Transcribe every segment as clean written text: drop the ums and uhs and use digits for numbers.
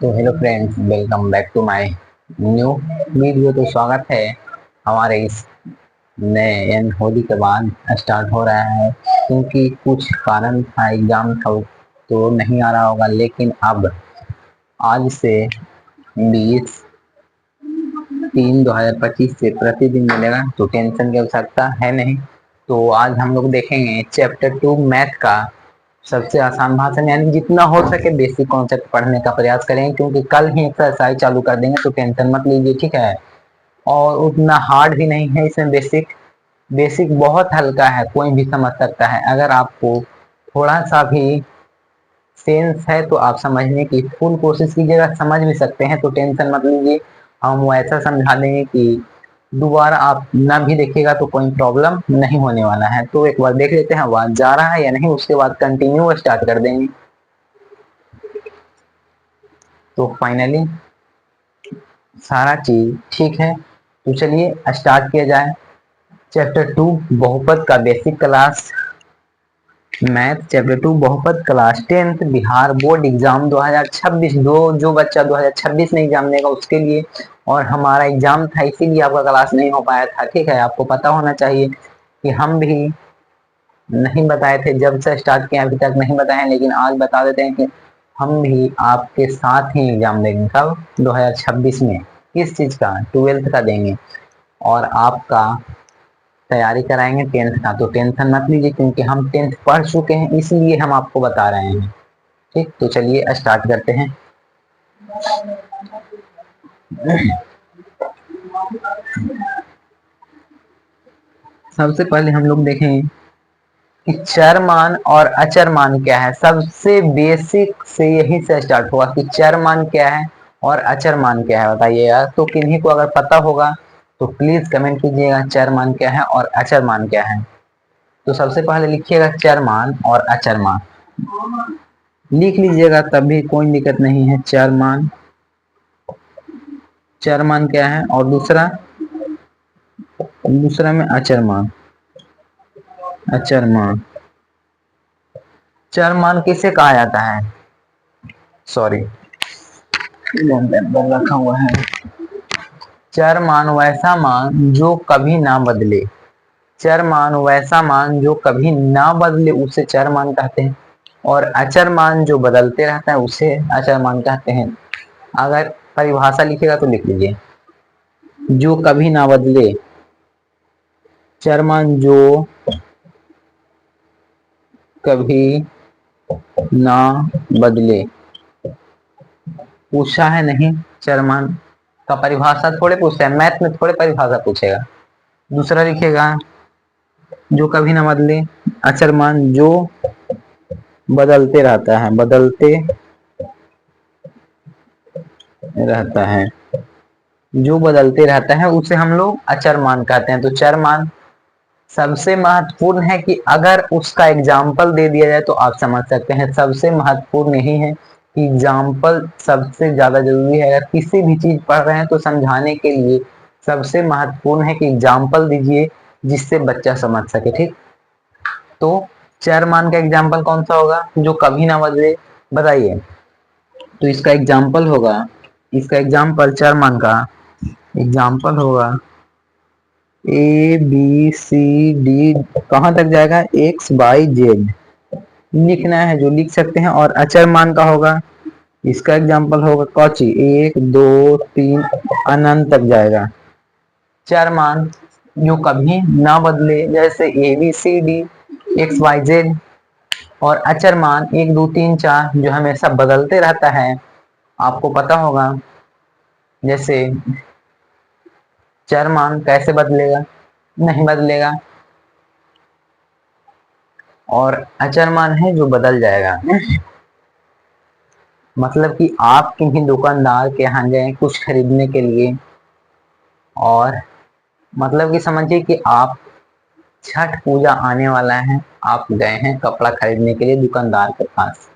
तो hello friends, welcome back to my new video. तो स्वागत है हमारे इस नए होली के बाद स्टार्ट हो रहा है, क्योंकि कुछ कारण था, एग्जाम था तो नहीं आ रहा होगा। लेकिन अब आज से 20/3/2025 से प्रतिदिन मिलेगा, तो टेंशन की आवश्यकता है नहीं। तो आज हम लोग देखेंगे चैप्टर 2 मैथ का सबसे आसान भाषा में, यानी जितना हो सके बेसिक कॉन्सेप्ट पढ़ने का प्रयास करेंगे, क्योंकि कल ही एक्सरसाइज चालू कर देंगे, तो टेंशन मत लीजिए, ठीक है। और उतना हार्ड भी नहीं है इसमें। बेसिक बेसिक बहुत हल्का है, कोई भी समझ सकता है। अगर आपको थोड़ा सा भी सेंस है तो आप समझने की फुल कोशिश कीजिएगा, समझ भी सकते हैं, तो टेंशन मत लीजिए। हम वो ऐसा समझा देंगे कि दोबारा आप ना भी देखिएगा तो कोई प्रॉब्लम नहीं होने वाला है। तो एक बार देख लेते हैं आवाज जा रहा है या नहीं, उसके बाद कंटिन्यू स्टार्ट कर देंगे। तो फाइनली सारा चीज ठीक है, तो चलिए स्टार्ट किया जाए। चैप्टर 2 बहुपद का बेसिक क्लास मैथ, चैप्टर 2 बहुपद class 10th Bihar board exam 2026। जो बच्चा 2026 में एग्जाम देगा उसके लिए, और हमारा एग्जाम था इसीलिए आपका क्लास नहीं हो पाया था, ठीक है। आपको पता होना चाहिए कि हम भी नहीं बताए थे, जब से स्टार्ट किया अभी तक नहीं बताए, लेकिन आज बता देते हैं कि हम भी आपके साथ ही एग्जाम देंगे। कब? 2026 में। किस चीज का? 12th का देंगे, और आपका तैयारी कराएंगे 10th का। तो टेंशन मत लीजिए, क्योंकि हम 10th पढ़ चुके हैं, इसलिए हम आपको बता रहे हैं। ठीक, तो चलिए स्टार्ट करते हैं। सबसे पहले हम लोग देखें कि चर मान और अचर मान क्या है। सबसे बेसिक से यही से स्टार्ट हुआ कि चर मान क्या है और अचर मान क्या है, बताइए यार। तो किन्हीं को अगर पता होगा तो प्लीज कमेंट कीजिएगा, चर मान क्या है और अचर मान क्या है। तो सबसे पहले लिखिएगा चर मान और अचर मान, लिख लीजिएगा, तब भी कोई दिक्कत नहीं है। चर मान क्या है, और दूसरा दूसरा में अचर मान। अचर मान, चर मान किसे कहा जाता है? सॉरी, रखा हुआ है। चर मान वैसा मान जो कभी ना बदले। चर मान वैसा मान जो कभी ना बदले, उसे चर मान कहते हैं। और अचर मान जो बदलते रहता है उसे अचर मान कहते हैं। अगर परिभाषा लिखेगा तो लिख लीजिए, जो कभी ना बदले। चर मान जो कभी ना बदले, पूछा है नहीं। चर मान का परिभाषा थोड़े पूछता है, मैथ में थोड़े परिभाषा पूछेगा। दूसरा लिखेगा जो कभी ना बदले, अचर मान जो बदलते रहता है, बदलते रहता है, जो बदलते रहता है उसे हम लोग अचर मान कहते हैं। तो चर मान सबसे महत्वपूर्ण है कि अगर उसका एग्जाम्पल दे दिया जाए तो आप समझ सकते हैं। सबसे महत्वपूर्ण यही है कि एग्जाम्पल सबसे ज्यादा जरूरी है। अगर किसी भी चीज पढ़ रहे हैं तो समझाने के लिए सबसे महत्वपूर्ण है कि एग्जाम्पल दीजिए, जिससे बच्चा समझ सके। ठीक, तो चर मान का एग्जाम्पल कौन सा होगा जो कभी ना बदले, बताइए। तो इसका एग्जाम्पल होगा, इसका एग्जाम्पल चर मान का एग्जाम्पल होगा ए बी सी डी, कहाँ तक जाएगा? एक्स वाई जेड लिखना है, जो लिख सकते हैं। और अचर मान का होगा, इसका एग्जाम्पल होगा कौची, 1 2 3 अनंत तक जाएगा। चर मान जो कभी ना बदले, जैसे A B C D X Y Z. और अचर मान 1 2 3 4 जो हमेशा बदलते रहता है, आपको पता होगा। जैसे चर मान कैसे बदलेगा? नहीं बदलेगा। और अचर मान है जो बदल जाएगा। मतलब कि आप किसी दुकानदार के यहाँ गए कुछ खरीदने के लिए, और मतलब कि समझिए कि आप छठ पूजा आने वाला है, आप गए हैं कपड़ा खरीदने के लिए दुकानदार के पास,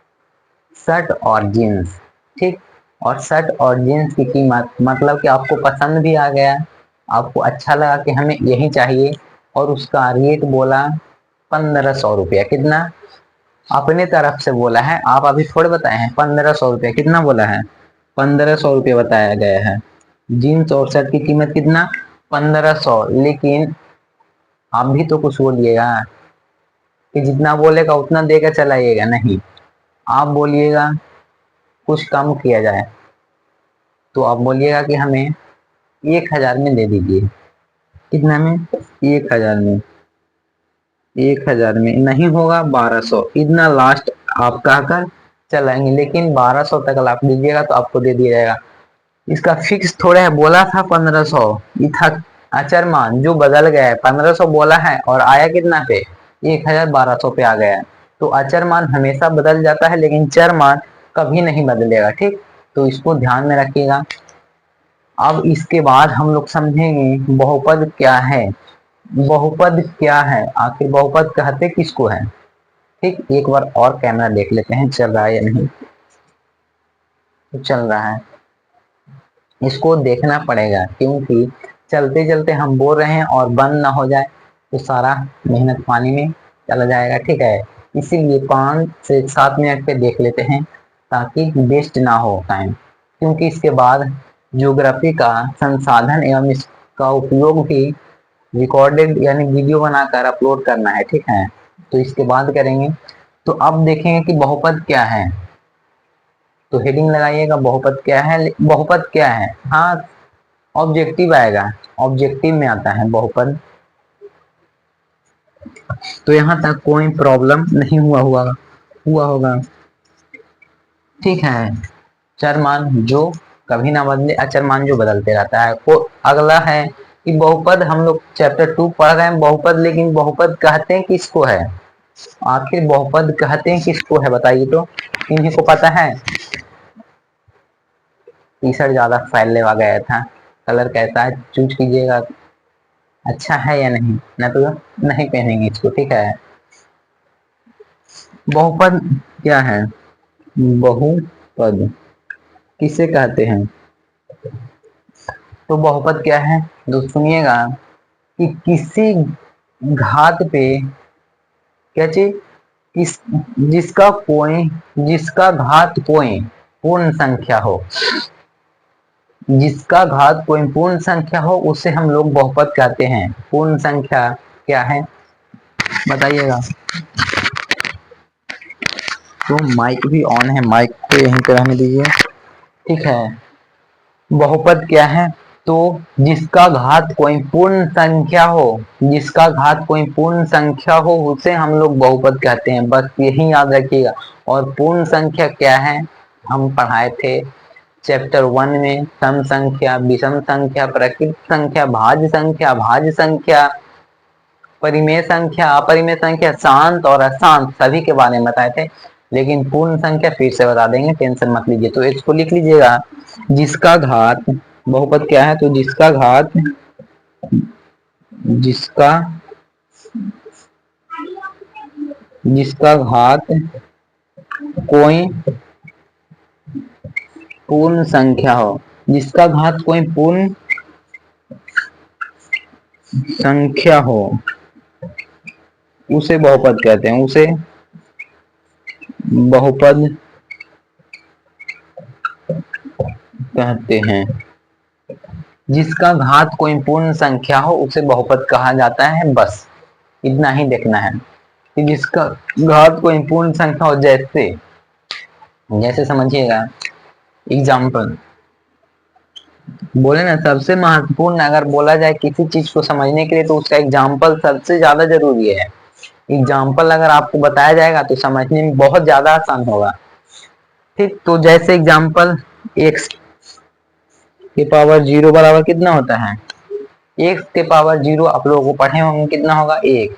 शर्ट और जीन्स। ठीक, और शर्ट और जीन्स की कीमत, मतलब कि आपको पसंद भी आ गया, आपको अच्छा लगा कि हमें यही चाहिए, और उसका रेट बोला 1500 रुपया। कितना? अपने तरफ से बोला है, आप अभी थोड़े बताए हैं। 1500 रुपया कितना बोला है? 1500 रुपये बताया गया है। जीन्स और शर्ट की कीमत कितना? 1500। लेकिन आप भी तो कुछ बोलिएगा कि जितना बोलेगा उतना देकर चलाइएगा, नहीं, आप बोलिएगा कुछ कम किया जाए, तो आप बोलिएगा कि हमें 1000 में दे दीजिए। कितना में? 1000 में। 1000 में नहीं होगा, 1200, इतना लास्ट आप कहकर चलाएंगे, लेकिन 1200 तक आप दीजिएगा तो आपको दे दिया जाएगा। इसका फिक्स थोड़ा है, बोला था 1500, ये था अचर मान जो बदल गया है। 1500 बोला है और आया कितना पे? 1200 पे आ गया है। तो अचर मान हमेशा बदल जाता है, लेकिन चर मान कभी नहीं बदलेगा, ठीक, तो इसको ध्यान में रखिएगा। अब इसके बाद हम लोग समझेंगे बहुपद क्या है। बहुपद क्या है, आखिर बहुपद कहते किसको है? ठीक, एक बार और कैमरा देख लेते हैं चल रहा है या नहीं। तो चल रहा है, इसको देखना पड़ेगा, क्योंकि चलते चलते हम बोल रहे हैं और बंद ना हो जाए तो सारा मेहनत पानी में चला जाएगा, ठीक है। इसीलिए 5 से 7 मिनट पे देख लेते हैं ताकि वेस्ट ना हो टाइम, क्योंकि इसके बाद ज्योग्राफी का संसाधन एवं इसका उपयोग भी रिकॉर्डेड यानी वीडियो बनाकर अपलोड करना है, ठीक है, तो इसके बाद करेंगे। तो अब देखेंगे कि बहुपद क्या है, तो हेडिंग लगाइएगा बहुपद क्या है। बहुपद क्या है, हाँ, ऑब्जेक्टिव आएगा, ऑब्जेक्टिव में आता है बहुपद। तो यहाँ तक कोई प्रॉब्लम नहीं हुआ होगा, ठीक है। चर मान जो कभी ना बदले, अचर मान जो बदलते रहता है। वो अगला है कि बहुपद, हम लोग चैप्टर 2 पढ़ रहे हैं बहुपद, लेकिन बहुपद कहते हैं किसको है? आखिर बहुपद कहते हैं किसको है, बताइए तो। इन्हीं को पता है? टी शर्ट ज्यादा फैलने गया था, कलर कैसा है चूज कीजिएगा, अच्छा है या नहीं, ना तो नहीं पहनेंगे इसको, ठीक है। बहुपद क्या है? बहुपद किसे कहते हैं? तो बहुपद क्या है, तो सुनिएगा कि किसी घात पे, क्या चीज, किस, जिसका घात कोई पूर्ण संख्या हो, जिसका घात कोई पूर्ण संख्या हो उसे हम लोग बहुपद कहते हैं। पूर्ण संख्या क्या है बताइएगा। तो माइक भी ऑन है, माइक को यहीं पे रहने दीजिए, ठीक है। बहुपद क्या है? तो जिसका घात कोई पूर्ण संख्या हो, जिसका घात कोई पूर्ण संख्या हो उसे हम लोग बहुपद कहते हैं, बस यही याद रखिएगा। और पूर्ण संख्या क्या है, हम पढ़ाए थे चैप्टर 1 में, सम संख्या, विषम संख्या, प्रकृत संख्या, भाज्य संख्या, परिमेय संख्या, अपरिमेय संख्या, शांत और अशांत, सभी के बारे में बताए थे। लेकिन पूर्ण संख्या फिर से बता देंगे, टेंशन मत लीजिए। तो इसको लिख लीजिएगा, जिसका घात, बहुपद क्या है, तो जिसका जिसका घात कोई पूर्ण संख्या हो, जिसका घात कोई पूर्ण संख्या हो उसे बहुपद कहते हैं, उसे बहुपद कहते हैं। जिसका घात कोई पूर्ण संख्या हो उसे बहुपद कहा जाता है, बस इतना ही देखना है कि जिसका घात कोई पूर्ण संख्या हो। जैसे जैसे समझिएगा, एग्जाम्पल बोले ना, सबसे महत्वपूर्ण अगर बोला जाए किसी चीज को समझने के लिए तो उसका एग्जाम्पल सबसे ज्यादा जरूरी है। एग्जाम्पल अगर आपको बताया जाएगा तो समझने में बहुत ज्यादा आसान होगा, ठीक। तो जैसे एग्जाम्पल, एक्स के पावर 0 बराबर कितना होता है? एक्स के पावर 0 आप लोगों को पढ़े होंगे, कितना होगा? 1।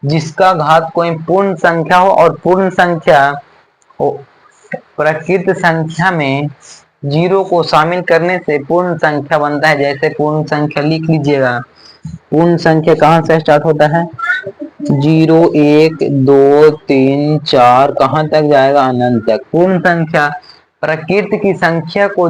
जिसका घात कोई पूर्ण संख्या हो, और पूर्ण संख्या हो, प्रकृत संख्या में 0 को शामिल करने से पूर्ण संख्या बनता है। जैसे पूर्ण संख्या लिख लीजिएगा, पूर्ण संख्या कहाँ से स्टार्ट होता है? 0, 1, 2, 3, 4, कहाँ तक जाएगा? अनंत तक। पूर्ण संख्या प्रकृति की संख्या को,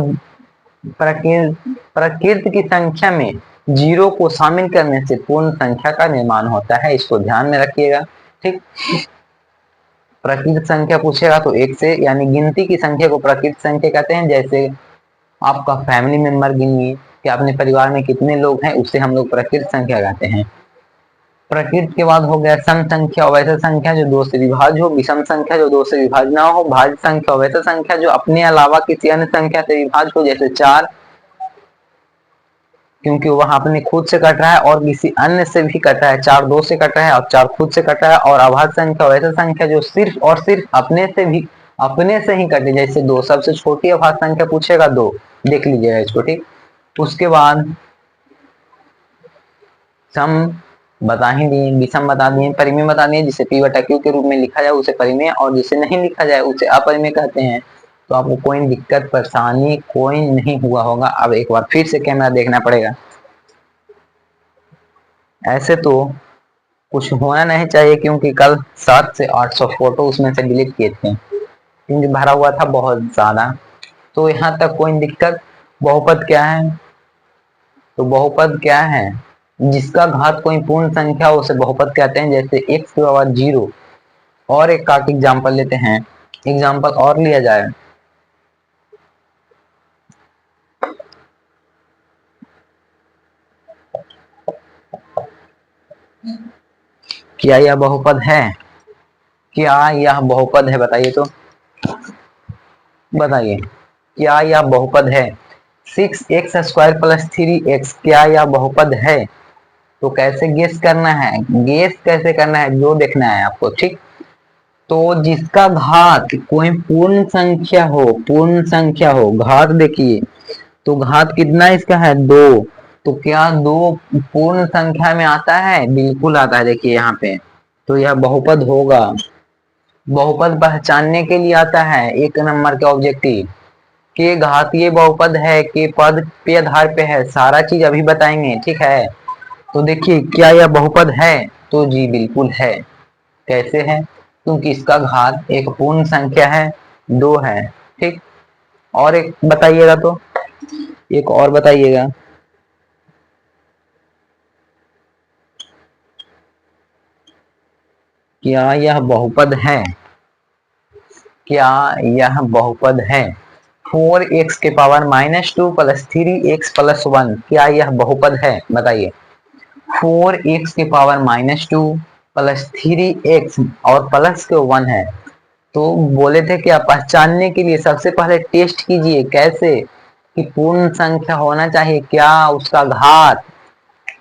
प्रकृति की संख्या में 0 को शामिल करने से पूर्ण संख्या का निर्माण होता है, इसको ध्यान में रखिएगा, ठीक। प्रकृत संख्या पूछेगा तो एक से, यानी गिनती की संख्या को प्रकृत संख्या कहते हैं। जैसे आपका फैमिली मेंबर गिनिए कि अपने परिवार में कितने लोग हैं, उससे हम लोग प्रकृत संख्या कहते हैं। प्रकृत के बाद हो गया सम संख्या, वैसे संख्या जो दो से विभाज्य हो, विषम संख्या जो दो से विभाज्य ना हो, भाज्य संख्या वैसे संख्या जो अपने अलावा किसी अन्य संख्या से विभाज्य हो, जैसे 4, क्योंकि वह अपने खुद से कट रहा है और किसी अन्य से भी कट रहा है। 4 2 से कट रहा है और 4 खुद से कट रहा है। और अभाज्य संख्या वैसे संख्या जो सिर्फ और सिर्फ अपने से ही कटे, जैसे 2। सबसे छोटी अभाज्य संख्या पूछेगा 2, देख लीजिएगा इसको, ठीक। उसके बाद सम बता ही दिए, विषम बता दिए, परिमेय बता दिए। जिसे p बटा q के रूप में लिखा जाए उसे परिमेय, और जिसे नहीं लिखा जाए उसे अपरिमेय कहते हैं। तो आपको कोई दिक्कत परेशानी कोई नहीं हुआ होगा। अब एक बार फिर से कैमरा देखना पड़ेगा। ऐसे तो कुछ होना नहीं चाहिए, क्योंकि कल 700 से 800 फोटो उसमें से डिलीट किए थे, क्योंकि भरा हुआ था बहुत ज्यादा। तो यहाँ तक कोई दिक्कत। बहुपद क्या है? तो बहुपद क्या है? जिसका घात कोई पूर्ण संख्या हो उसे बहुपद कहते हैं। जैसे x के पावर 0। और एक का एग्जाम्पल लेते हैं, एग्जाम्पल और लिया जाए। क्या यह बहुपद है? क्या यह बहुपद है? बताइए तो, बताइए, क्या यह बहुपद है? 6x² + 3x, क्या यह बहुपद है? तो कैसे गेस करना है? गेस कैसे करना है जो देखना है आपको, ठीक। तो जिसका घात कोई पूर्ण संख्या हो, पूर्ण संख्या हो, घात देखिए तो घात कितना इसका है? 2। तो क्या 2 पूर्ण संख्या में आता है? बिल्कुल आता है, देखिए यहाँ पे। तो यह बहुपद होगा। बहुपद पहचानने के लिए आता है 1 नंबर के ऑब्जेक्टिव के घातीय बहुपद है, के पद पे आधार पे है, सारा चीज अभी बताएंगे, ठीक है। तो देखिए, क्या यह बहुपद है? तो जी बिल्कुल है। कैसे है? क्योंकि इसका घात एक पूर्ण संख्या है, 2 है, ठीक। और एक बताइएगा तो, एक और बताइएगा। क्या यह बहुपद है? क्या यह बहुपद है? 4x के पावर -2 + 3x + 1, क्या यह बहुपद है? बताइए। 4x के पावर -2 + 3x और प्लस के 1 है। तो बोले थे कि आप पहचानने के लिए सबसे पहले टेस्ट कीजिए, कैसे कि पूर्ण संख्या होना चाहिए, क्या उसका घात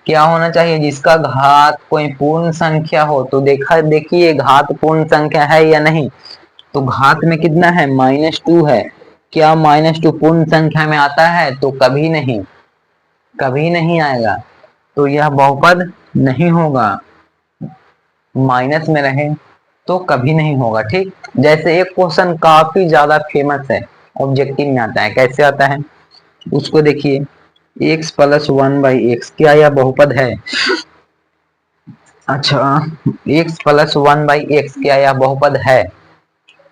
क्या होना चाहिए? जिसका घात कोई पूर्ण संख्या हो। तो देखिए घात पूर्ण संख्या है या नहीं। तो घात में कितना है? -2 है। क्या -2 पूर्ण संख्या में आता है? तो कभी नहीं, कभी नहीं आएगा। तो यह बहुपद नहीं होगा। माइनस में रहे तो कभी नहीं होगा, ठीक। जैसे एक क्वेश्चन काफी ज्यादा फेमस है, ऑब्जेक्टिव में आता है, कैसे आता है उसको देखिए। x + 1/x, क्या यह बहुपद है? अच्छा, x + 1/x, क्या यह बहुपद है?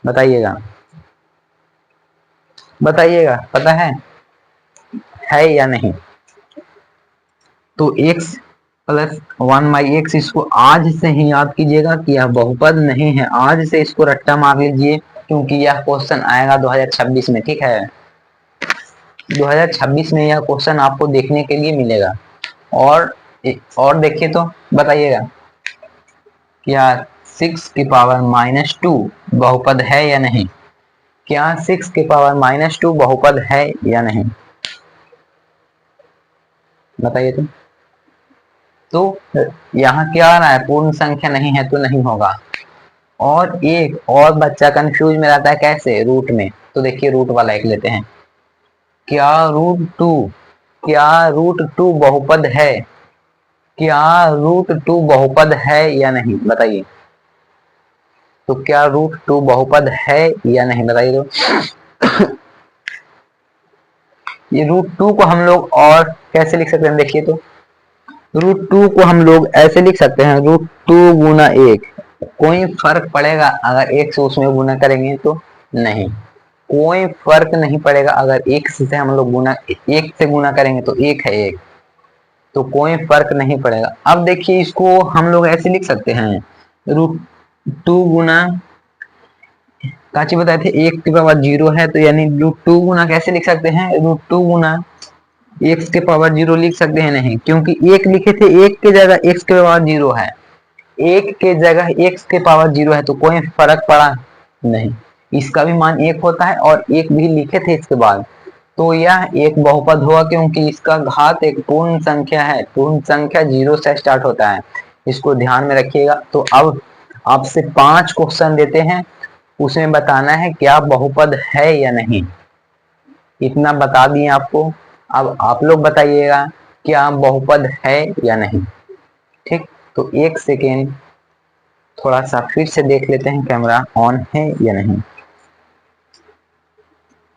बताइएगा, बताइएगा, पता है या नहीं? तो x + 1/x, इसको आज से ही याद कीजिएगा कि यह बहुपद नहीं है। आज से इसको रट्टा मार लीजिए, क्योंकि यह क्वेश्चन आएगा 2026 में, ठीक है। 2026 में यह क्वेश्चन आपको देखने के लिए मिलेगा। और देखिए तो बताइएगा, क्या 6 की पावर -2 बहुपद है या नहीं? क्या 6 की पावर -2 बहुपद है या नहीं? बताइए तो यहाँ क्या आ रहा है? पूर्ण संख्या नहीं है तो नहीं होगा। और एक और बच्चा कंफ्यूज में रहता है, कैसे? रूट में। तो देखिए रूट वाला एक लेते हैं। क्या √2, क्या √2 बहुपद है? क्या √2 बहुपद है या नहीं? बताइए। तो क्या √2 बहुपद है या नहीं? बताइए तो। ये √2 को हम लोग और कैसे लिख सकते हैं? देखिए तो, √2 को हम लोग ऐसे लिख सकते हैं, √2 गुना 1। कोई फर्क पड़ेगा अगर 1 से उसमें गुना करेंगे तो? नहीं, कोई फर्क नहीं पड़ेगा। अगर 1 से हम लोग गुना 1 से गुना करेंगे तो 1 है 1, तो कोई फर्क नहीं पड़ेगा। अब देखिए, इसको हम लोग ऐसे लिख सकते हैं, √2 गुना काची बताए थे, एक के पावर जीरो है तो यानी √2 गुना कैसे लिख सकते हैं, √2 गुना एक्स के पावर जीरो लिख सकते हैं नहीं, क्योंकि एक लिखे थे, एक के जगह एक्स के पावर जीरो है, एक के जगह एक्स के पावर जीरो है तो कोई फर्क पड़ा नहीं, इसका भी मान एक होता है और एक भी लिखे थे इसके बाद, तो यह एक बहुपद हुआ क्योंकि इसका घात एक पूर्ण संख्या है, पूर्ण संख्या जीरो से स्टार्ट होता है, इसको ध्यान में रखिएगा। तो अब आपसे 5 क्वेश्चन देते हैं, उसमें बताना है क्या बहुपद है या नहीं, इतना बता दिए आपको। अब आप लोग बताइएगा क्या बहुपद है या नहीं। ठीक, तो एक सेकेंड थोड़ा सा फिर से देख लेते हैं कैमरा ऑन है या नहीं।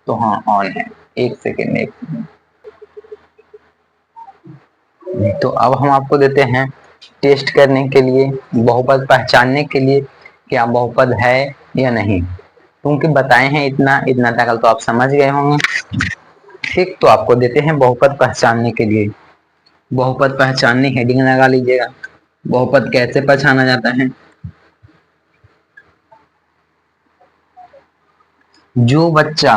तो हाँ ऑन है, एक सेकेंड एक सेकेंड। तो अब हम आपको देते हैं टेस्ट करने के लिए, बहुपद पहचानने के लिए क्या बहुपद है या नहीं, क्योंकि बताए हैं इतना इतना तक तो आप समझ गए होंगे। ठीक, तो आपको देते हैं बहुपद पहचानने के लिए, बहुपद पहचानने हेडिंग लगा लीजिएगा। बहुपद कैसे पहचाना जाता है, जो बच्चा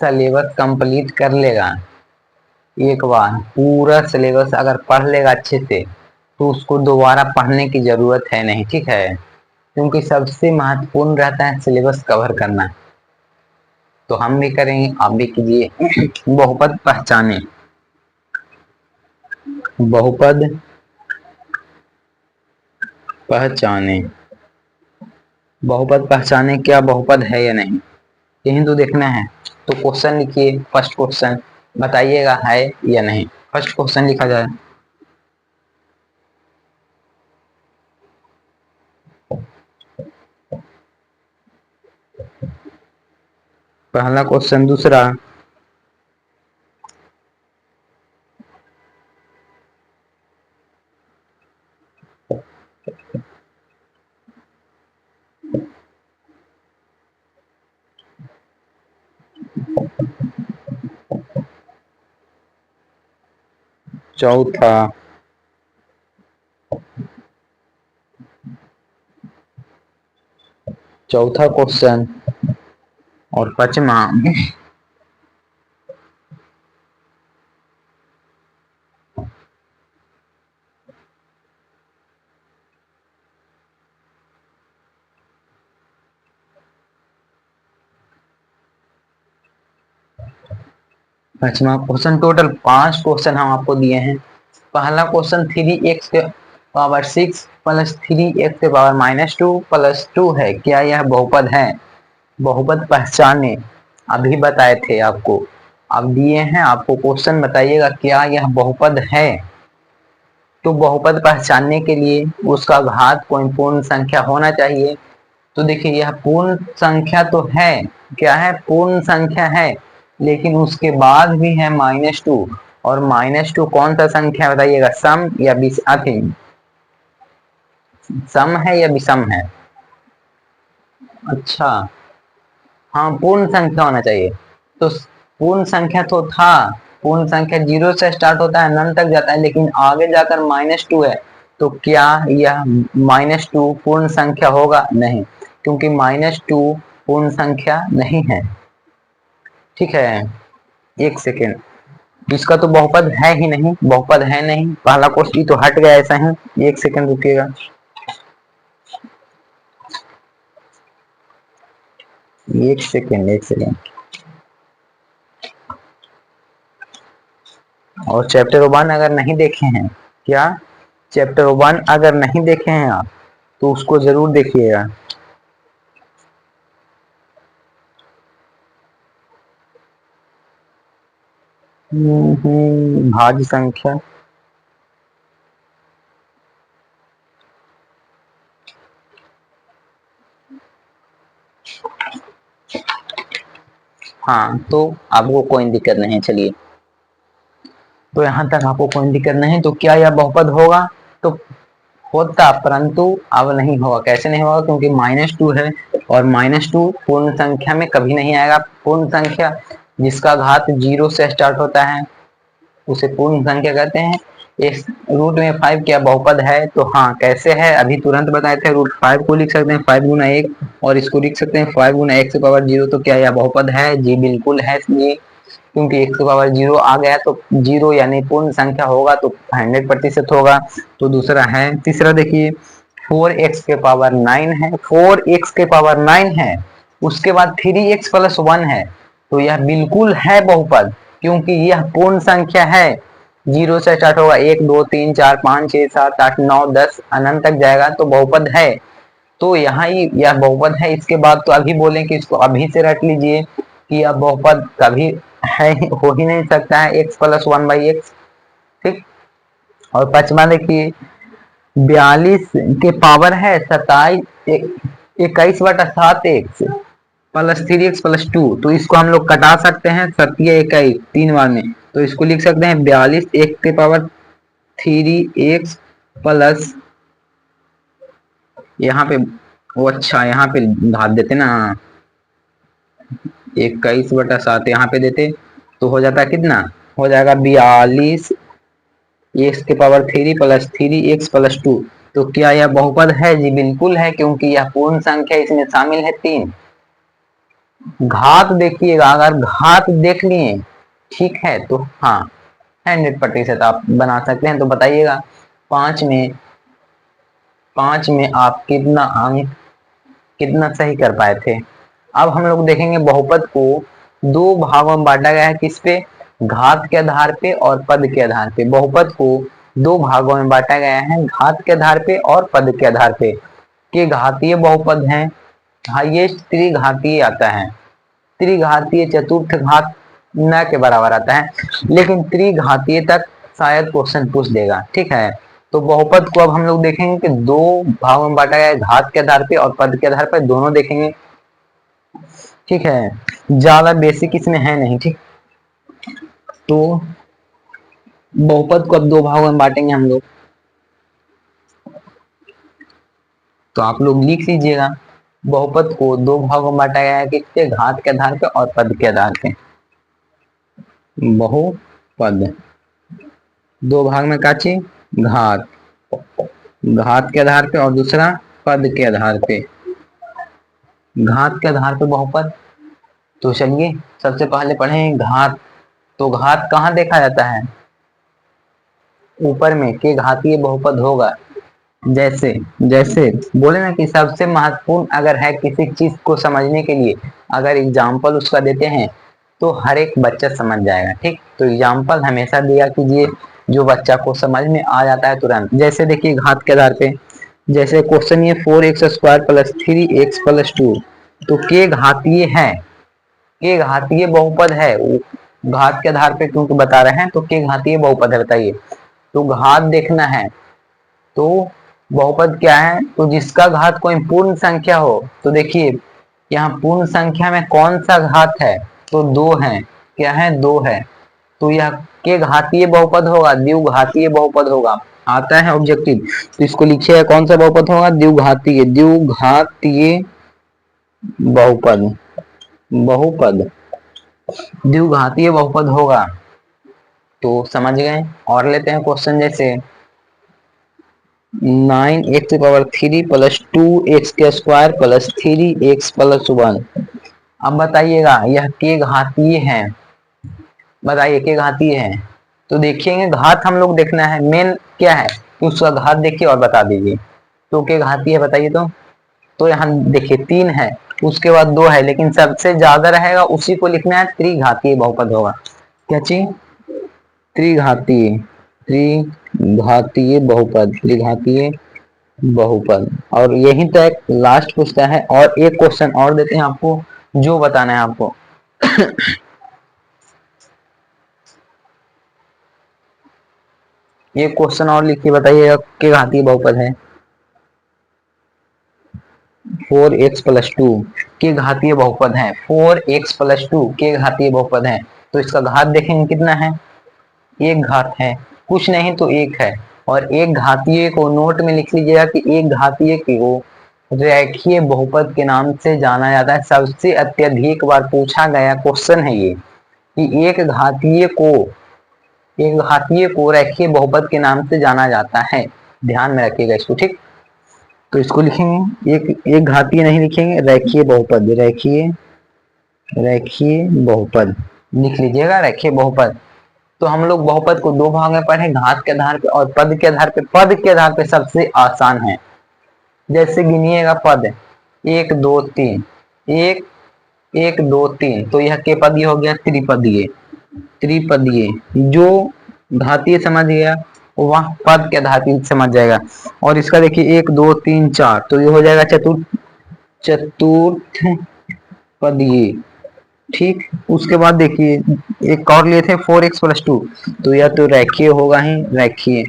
सिलेबस कंप्लीट कर लेगा, एक बार पूरा सिलेबस अगर पढ़ लेगा अच्छे से तो उसको दोबारा पढ़ने की जरूरत है नहीं, ठीक है, क्योंकि सबसे महत्वपूर्ण रहता है सिलेबस कवर करना। तो हम भी करेंगे, आप भी कीजिए। बहुपद पहचाने, बहुपद पहचाने, बहुपद पहचाने क्या बहुपद है या नहीं, यही तो देखना है। तो क्वेश्चन लिखिए, फर्स्ट क्वेश्चन बताइएगा है या नहीं। फर्स्ट क्वेश्चन लिखा जाए, पहला क्वेश्चन। दूसरा, चौथा, चौथा क्वेश्चन और पांचवा, पांचवा क्वेश्चन। टोटल 5 क्वेश्चन हम आपको दिए हैं। पहला क्वेश्चन 3x के पावर 6 प्लस 3x के पावर -2 प्लस 2 है, क्या यह बहुपद है। बहुपद पहचाने अभी बताए थे आपको, अब दिए हैं आपको क्वेश्चन, बताइएगा क्या यह बहुपद है। तो बहुपद पहचानने के लिए उसका घात कोई पूर्ण संख्या होना चाहिए। तो देखिए यह पूर्ण संख्या तो है, क्या है, पूर्ण संख्या है, लेकिन उसके बाद भी है -2, और -2 कौन सा संख्या बताइएगा, सम या विषम, सम है या विषम है। अच्छा, हाँ पूर्ण संख्या होना चाहिए। तो पूर्ण संख्या तो था, पूर्ण संख्या जीरो से स्टार्ट होता है, नन तक जाता है, लेकिन आगे जाकर -2 है, तो क्या यह -2 पूर्ण संख्या होगा, नहीं, क्योंकि -2 पूर्ण संख्या नहीं है। ठीक है, एक सेकेंड, इसका तो बहुपद है ही नहीं, बहुपद है नहीं, पहला क्वेश्चन तो हट गया ऐसा ही, एक सेकेंड रुकिएगा, एक सेकेंड एक सेकेंड। और चैप्टर 1 अगर नहीं देखे हैं, क्या चैप्टर 1 अगर नहीं देखे हैं आप तो उसको जरूर देखिएगा। भाज्य संख्या, हाँ तो आपको कोई दिक्कत नहीं, चलिए, तो यहाँ तक आपको कोई दिक्कत नहीं। तो क्या यह बहुपद होगा, तो होता, परंतु अब नहीं होगा। कैसे नहीं होगा, क्योंकि -2 है, और -2 पूर्ण संख्या में कभी नहीं आएगा। पूर्ण संख्या जिसका घात जीरो से स्टार्ट होता है उसे पूर्ण संख्या कहते हैं, इस रूट में 5 क्या बहुपद है? तो हाँ, कैसे है अभी तुरंत बताए थे। रूट 5 को लिख सकते हैं 5 गुना 1, और इसको लिख सकते हैं 5 गुना x की पावर 0। तो क्या यह बहुपद है? जी बिल्कुल है जी, क्योंकि x की पावर 0 आ गया तो 0 यानी पूर्ण संख्या होगा तो 100% होगा। तो दूसरा है। तीसरा देखिए 4x के पावर 9 है, 4x के पावर 9 है, उसके बाद 3x प्लस 1 है, तो यह बिल्कुल है बहुपद, क्योंकि यह पूर्ण संख्या है। 0 से स्टार्ट होगा, 1 2 3 4 5 6 7 8 9 10 अनंत तक जाएगा तो बहुपद है। तो यहाँ ही यह बहुपद है। इसके बाद तो अभी बोले कि इसको अभी से रट लीजिए कि यह बहुपद कभी है हो ही नहीं सकता है, x प्लस 1/x। ठीक। और पांचवा देखिए 42 के पावर है 21/7x प्लस 3x प्लस 2। तो इसको हम लोग कटा सकते हैं 27 3 बार में। तो इसको लिख सकते हैं 42 1 के पावर 3x प्लस, यहाँ पे वो अच्छा यहाँ पे घात देते ना, 21/7 यहाँ पे देते तो हो जाता है कितना? हो जाएगा 42 एक्स के पावर 3 प्लस 3x प्लस 2। तो क्या यह बहुपद है? जी बिल्कुल है, क्योंकि यह पूर्ण संख्या इसमें शामिल है 3। घात देखिएगा, अगर घात देख लिए ठीक है तो हाँ 100% आप बना सकते हैं। तो बताइएगा 5 में आप कितना अंक कितना सही कर पाए थे। अब हम लोग देखेंगे बहुपद को दो भागों में बांटा गया है, किस पे? घात के आधार पे और पद के आधार पे। बहुपद को दो भागों में बांटा गया है, घात के आधार पे और पद के आधार पे। के घातीय बहुपद हैं, हाईएस्ट त्रिघातीय आता है, त्रिघातीय चतुर्थ घात न के बराबर आता है, लेकिन त्रिघातीय तक शायद क्वेश्चन पूछ देगा। ठीक है। तो बहुपद को अब हम लोग देखेंगे कि दो भागों में बांटा गया है, घात के आधार पे और पद के आधार पर, दोनों देखेंगे। ठीक है, ज्यादा बेसिक इसमें है नहीं। ठीक। तो बहुपद को अब दो भागों में बांटेंगे हम लोग। तो आप लोग लिख लीजिएगा, बहुपद को दो भागों में बांटा गया है, किसके? घात के आधार पे और पद के आधार पे। बहुपद दो भाग में काची? घात, घात के आधार पे, और दूसरा पद के आधार पे। घात के आधार पे बहुपद, तो चलिए सबसे पहले पढ़ें घात। तो घात कहाँ देखा जाता है? ऊपर में के घातीय बहुपद होगा। जैसे जैसे बोले ना कि सबसे महत्वपूर्ण अगर है किसी चीज को समझने के लिए, अगर एग्जाम्पल उसका देते हैं तो हर एक बच्चा समझ जाएगा। ठीक। तो एग्जाम्पल हमेशा दिया कीजिए जो बच्चा को समझ में आ जाता है तुरंत। जैसे देखिए घात के आधार पे, जैसे क्वेश्चन ये 4x² प्लस 3x प्लस 2, तो के घातीय है, के घातीय बहुपद है। घात के आधार पे क्योंकि बता रहे हैं तो के घातीय बहुपद है, बताइए। तो घात देखना है तो बहुपद क्या है? तो जिसका घात कोई पूर्ण संख्या हो। तो देखिए यहाँ पूर्ण संख्या में कौन सा घात है? तो 2 है। क्या है? 2 है। तो यह के घातीय बहुपद होगा, द्विघातीय बहुपद होगा। आता है ऑब्जेक्टिव, तो इसको लिखिएगा कौन सा बहुपद होगा? द्विघातीय, द्विघातीय बहुपद, बहुपद द्विघातीय बहुपद होगा। तो समझ गए। और लेते हैं क्वेश्चन, जैसे 9x³ plus 2x² plus 3x plus 1। अब बताइएगा यह के घातीय है, बताइए के घातीय है। तो देखिएंगे घात हम लोग देखना है, मेन क्या है कि उसका घात देखिए और बता दीजिए। तो के घातीय है बताइए। तो यहाँ देखिए 3 है, उसके बाद 2 है, लेकिन सबसे ज्यादा रहेगा उसी को लिखना है, त्रिघातीय बहुपद होगा। क्या चीज? त्रिघातीय, त्रिघातीय बहुपद, त्रिघातीय बहुपद। और यही तक लास्ट पूछता है, और एक क्वेश्चन और देते हैं आपको जो बताना है आपको। ये क्वेश्चन और लिख के बताइएगा के घातीय बहुपद है। 4x प्लस 2 के घातीय बहुपद है, 4x प्लस 2 के घातीय बहुपद है। तो इसका घात देखेंगे कितना है? एक घात है, कुछ नहीं तो एक है। और एक घातीय को नोट में लिख लीजिएगा कि एक घातीय को रेखीय बहुपद के नाम से जाना जाता है। सबसे अत्यधिक बार पूछा गया क्वेश्चन है ये, कि एक घातीय को एक घातीय को रेखीय बहुपद के नाम से जाना जाता है, ध्यान में रखिएगा इसको, ठीक। तो इसको लिखेंगे, एक घातीय नहीं लिखेंगे, रेखीय बहुपद, रेखीय बहुपद लिख लीजिएगा, रेखीय बहुपद। तो हम लोग बहुपद को दो भाग में पढ़े, घात के आधार पे और पद के आधार पे। पद के आधार पे सबसे आसान है, जैसे गिनिएगा पद, 1 2 3, एक 1 2 3, तो यह के पदीय हो गया, त्रिपदीय, त्रिपदीय। जो घातीय समझ गया वह पद के आधार पे समझ जाएगा। और इसका देखिए 1 2 3 4, तो ये हो जाएगा चतुर्थ पदीय, ठीक। उसके बाद देखिए एक और लिए थे 4x+2, तो यह तो रेखीय होगा ही, रेखीय,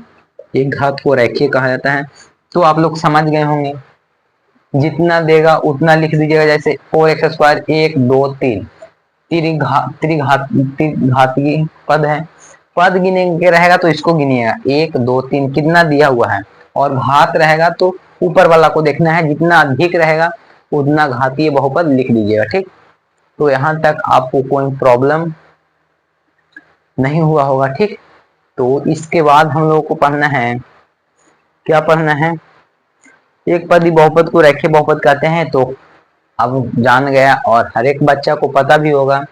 एक घात को रेखीय कहा जाता है। तो आप लोग समझ गए होंगे, जितना देगा उतना लिख दीजिएगा, जैसे 4x² 1 2 3, त्रिघातीय पद है। पद गिने के रहेगा तो इसको गिनिएगा, 1 2 3 कितना दिया हुआ है, और घात रहेगा तो ऊपर वाला को देखना है, जितना अधिक रहेगा उतना घातीय बहुपद लिख दीजिएगा, ठीक। तो यहां तक आपको कोई प्रॉब्लम नहीं हुआ होगा, ठीक। तो इसके बाद हम लोगों को पढ़ना है, क्या पढ़ना है, एक पदी बहुपद को रेखीय बहुपद कहते हैं, तो अब जान गया और हर एक बच्चा को पता भी होगा।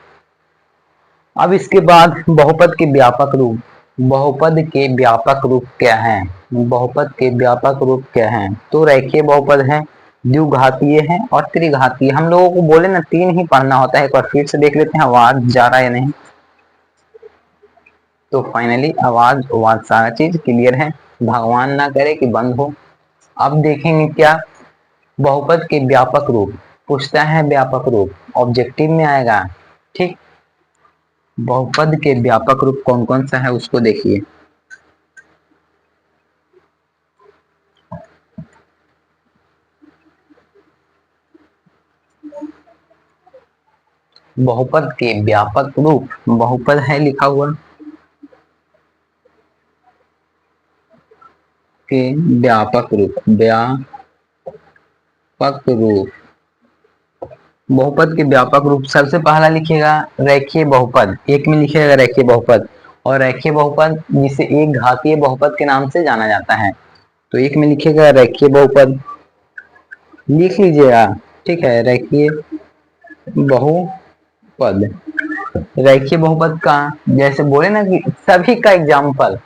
अब इसके बाद बहुपद के व्यापक रूप, बहुपद के व्यापक रूप क्या है, बहुपद के व्यापक रूप क्या है, तो रेखीय बहुपद है, द्विघातीय है और त्रिघातीय। हम लोगों को बोले ना 3 ही पढ़ना होता है, एक बार फिर से देख लेते हैं आवाज जा रहा है या नहीं। तो फाइनली आवाज सारा चीज क्लियर है, भगवान ना करे कि बंद हो। अब देखेंगे क्या, बहुपद के व्यापक रूप पूछता है, व्यापक रूप ऑब्जेक्टिव में आएगा, ठीक। बहुपद के व्यापक रूप कौन कौन सा है उसको देखिए। बहुपद के व्यापक रूप, बहुपद है लिखा हुआ, के व्यापक रूप, व्यापक रूप, बहुपद के व्यापक रूप सबसे पहला लिखिएगा रेखीय बहुपद, एक में लिखिएगा रेखीय बहुपद, और रेखीय बहुपद जिसे एक घातीय बहुपद के नाम से जाना जाता है, तो एक में लिखिएगा रेखीय बहुपद, लिख लीजिएगा, ठीक है। रेखीय बहुपद, रेखीय बहुपद का जैसे बोले ना कि सभी का एग्जाम्पल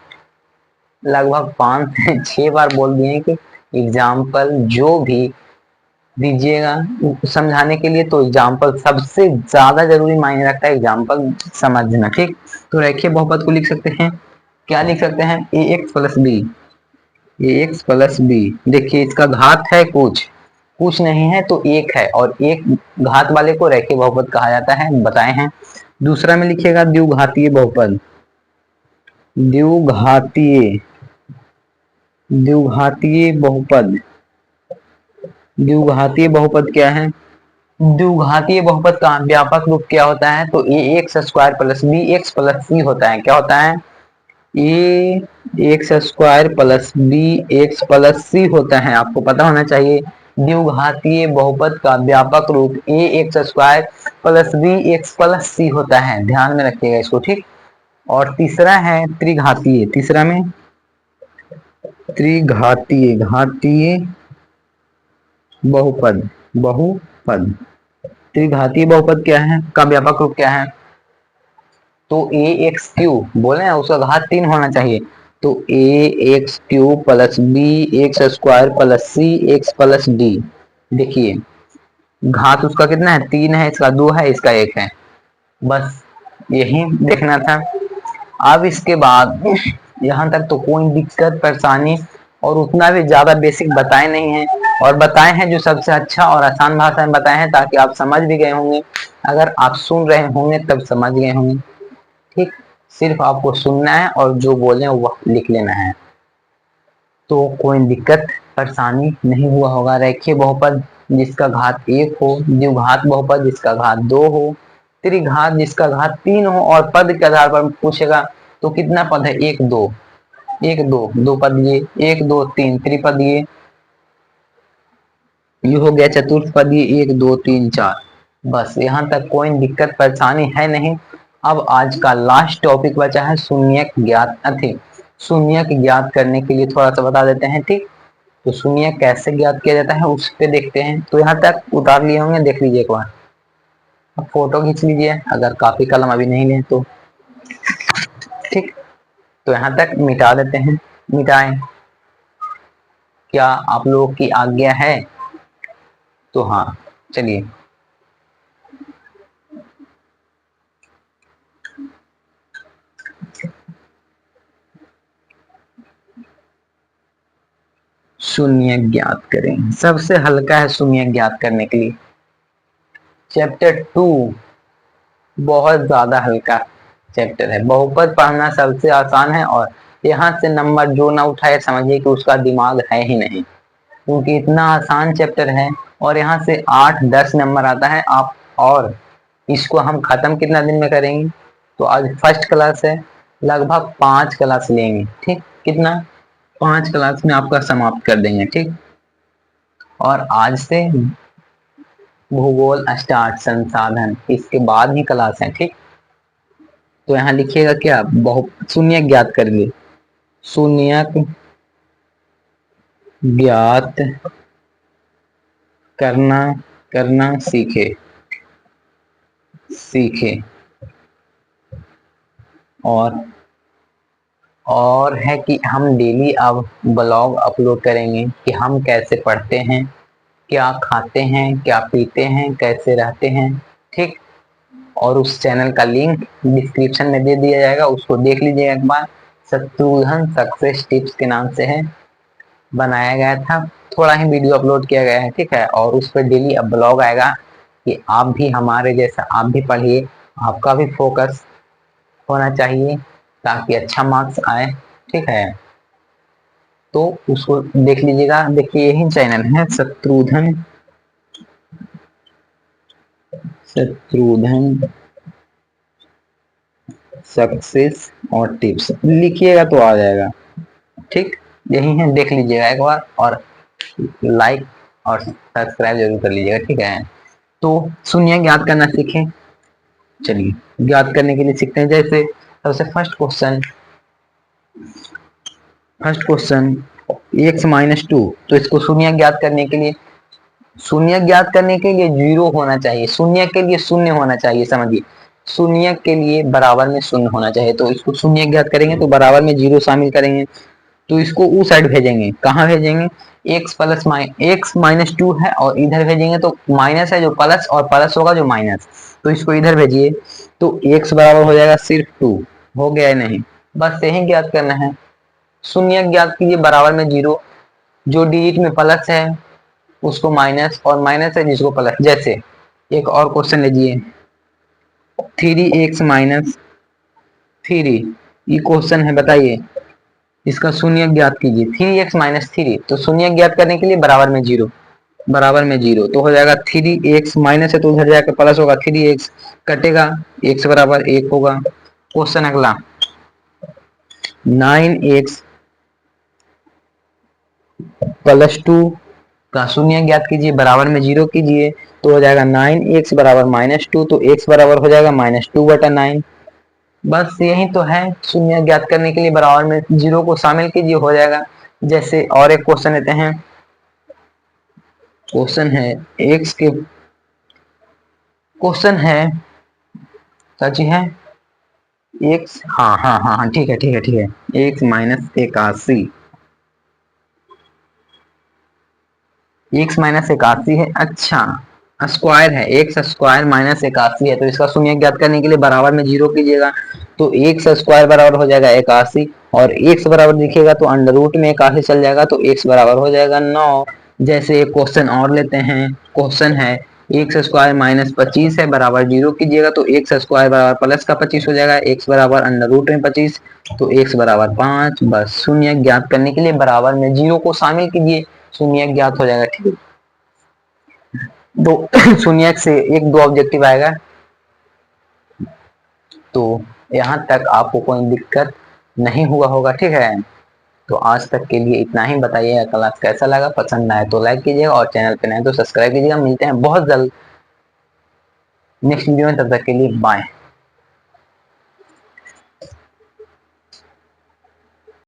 लगभग 5 से 6 बार बोल दिए कि एग्जाम्पल जो भी दीजिएगा समझाने के लिए, तो एग्जाम्पल सबसे ज्यादा जरूरी मायने रखता है, एग्जाम्पल समझना, ठीक। तो रेखीय बहुपद को लिख सकते हैं, क्या लिख सकते हैं, ax+b, देखिए इसका घात है कुछ नहीं है तो एक है, और एक घात वाले को रेखीय बहुपद कहा जाता है, बताए हैं। दूसरा में लिखिएगा द्विघातीय बहुपद, द्विघातीय, द्विघातीय बहुपद, द्विघातीय बहुपद क्या है, द्विघातीय बहुपद का व्यापक रूप क्या होता है, तो ax² + bx + c होता है, क्या होता है, ax² + bx + c होता है, आपको पता होना चाहिए। द्विघातीय बहुपद का व्यापक रूप ax² + bx + c होता है, ध्यान में रखिएगा इसको, ठीक। और तीसरा है त्रिघातीय, तीसरा में त्रिघातीय, घातीय बहुपद, बहुपद, त्रिघातीय बहुपद क्या है, का व्यापक रूप क्या है, तो ax³ बोले ना उसका घात 3 होना चाहिए, तो ax³ + bx² + cx + d, देखिए घात उसका कितना है, 3 है, इसका 2 है, इसका 1 है, बस यही देखना था। अब इसके बाद यहाँ तक तो कोई दिक्कत परेशानी, और उतना भी ज्यादा बेसिक बताए नहीं है, और बताए हैं जो सबसे अच्छा और आसान भाषा में बताए हैं, ताकि आप समझ भी गए होंगे, अगर आप सुन रहे होंगे तब समझ गए होंगे, ठीक। सिर्फ आपको सुनना है और जो बोले वह लिख लेना है, तो कोई दिक्कत परेशानी नहीं हुआ होगा। रेखीय बहुपद जिसका घात 1 हो, द्विघात बहुपद जिसका घात 2 हो, त्रिघात जिसका घात 3 हो, और पद के आधार पर पूछेगा तो कितना पद है, 1 2, 1 2 2 पदीय, 1 2 3 त्रिपदीय, ये हो गया चतुर्थ पदीय, 1 2 3 4, बस यहाँ तक कोई दिक्कत परेशानी है नहीं। अब आज का लास्ट टॉपिक बचा है शून्यक ज्ञात अति। शून्यक ज्ञात करने के लिए थोड़ा सा बता देते हैं, ठीक। तो शून्यक कैसे ज्ञात किया जाता है उस पे देखते हैं। तो यहाँ तक उतार लिए होंगे, देख लीजिए एक बार। अब फोटो खींच लीजिए अगर कापी कलम अभी नहीं लें तो, ठीक। तो यहाँ तक मिटा देते हैं, मिटाएं। क्या आप लोगों की आज्ञा है? तो हाँ, चलिए। शून्य ज्ञात करें, सबसे हल्का है शून्य ज्ञात करने के लिए। चैप्टर 2 बहुत ज्यादा हल्का चैप्टर है। बहुपद पढ़ना सबसे आसान है, और यहाँ से नंबर जो ना उठाए समझिए कि उसका दिमाग है ही नहीं, क्योंकि इतना आसान चैप्टर है। और यहाँ से 8-10 नंबर आता है आप, और इसको हम खत्म कितना दिन में करेंगे? तो आज फर्स्ट क्लास है, लगभग 5 क्लास लेंगे, ठीक। कितना? 5 क्लास में आपका समाप्त कर देंगे, ठीक। और आज से भूगोल स्टार्ट, संसाधन, इसके बाद ही क्लास है, ठीक। तो यहाँ लिखिएगा क्या? बहु शून्य ज्ञात करिए। शून्य ज्ञात करना करना सीखे, सीखे। और है कि हम डेली अब ब्लॉग अपलोड करेंगे कि हम कैसे पढ़ते हैं, क्या खाते हैं, क्या पीते हैं, कैसे रहते हैं, ठीक। और उस चैनल का लिंक डिस्क्रिप्शन में दे दिया जाएगा, उसको देख लीजिएगा एक बार। शत्रुघ्न सक्सेस टिप्स के नाम से है, बनाया गया था। थोड़ा ही वीडियो अपलोड किया गया है, ठीक है। और उस पर डेली अब ब्लॉग आएगा कि आप भी हमारे जैसा आप भी पढ़िए, आपका भी फोकस होना चाहिए ताकि अच्छा मार्क्स आए, ठीक है। तो उसको देख लीजिएगा। देखिए यही चैनल है शत्रुघ्न, शत्रुघ्न सक्सेस और टिप्स लिखिएगा तो आ जाएगा, ठीक। यही है, देख लीजिएगा एक बार, और लाइक और सब्सक्राइब जरूर कर लीजिएगा, ठीक है। तो शून्य ज्ञात करना सीखें। चलिए ज्ञात करने के लिए सीखते हैं। जैसे सबसे फर्स्ट क्वेश्चन x-2, तो इसको शून्य ज्ञात करने के लिए, शून्य ज्ञात करने के लिए जीरो होना चाहिए, शून्य के लिए शून्य होना चाहिए, समझिए। शून्य के लिए बराबर में शून्य होना चाहिए। तो इसको शून्य ज्ञात करेंगे तो बराबर में जीरो शामिल करेंगे, तो इसको उस साइड भेजेंगे। कहाँ भेजेंगे? x-2 है और इधर भेजेंगे तो माइनस है जो प्लस, और प्लस होगा जो माइनस, तो इसको इधर भेजिए। तो x बराबर हो जाएगा सिर्फ 2। हो गया है? नहीं, बस यही ज्ञात करना है। शून्य ज्ञात कीजिए, बराबर में जीरो, जो डिजिट में प्लस है उसको माइनस, और माइनस है जिसको प्लस। जैसे एक और क्वेश्चन लीजिए, 3x-3, ये क्वेश्चन है, बताइए इसका शून्य ज्ञात कीजिए। 3x-3, तो शून्य ज्ञात करने के लिए बराबर में जीरो, बराबर में जीरो, तो हो जाएगा 3x, माइनस है तो उधर जाकर प्लस होगा, 3x कटेगा, x बराबर 1 होगा। क्वेश्चन अगला, 9x+2 का शून्य ज्ञात कीजिए, बराबर में जीरो कीजिए, तो हो जाएगा 9x बराबर -2, तो x बराबर हो जाएगा -2/9। बस यही तो है, शून्य ज्ञात करने के लिए बराबर में जीरो को शामिल कीजिए, हो जाएगा। जैसे और एक क्वेश्चन लेते हैं। क्वेश्चन है x के, क्वेश्चन है, सच है x, हाँ हाँ हाँ हाँ, ठीक है ठीक है ठीक है, x-81, x-81 है। अच्छा, स्क्वायर है, x² - 81 है, तो इसका शून्य ज्ञात करने के लिए बराबर में जीरो कीजिएगा, तो x² बराबर हो जाएगा 81, और x बराबर दिखेगा तो अंडर रूट में 81 चल जाएगा, तो x बराबर हो जाएगा 9। जैसे एक क्वेश्चन और लेते हैं। क्वेश्चन है x² - 25 है, बराबर जीरो कीजिएगा, तो x² बराबर प्लस का 25 हो जाएगा, x बराबर अंडर रूट में 25, तो x बराबर 5। बस शून्य ज्ञात करने के लिए बराबर में जीरो को शामिल कीजिए, शून्य ज्ञात हो जाएगा, ठीक है। दो शून्य से एक दो ऑब्जेक्टिव आएगा। तो यहाँ तक आपको कोई दिक्कत नहीं हुआ होगा, ठीक है। तो आज तक के लिए इतना ही। बताइएगा क्लास कैसा लगा, पसंद आए तो लाइक कीजिएगा, और चैनल पे नए तो सब्सक्राइब कीजिएगा। मिलते हैं बहुत जल्द नेक्स्ट वीडियो में, तब तक के लिए बाय।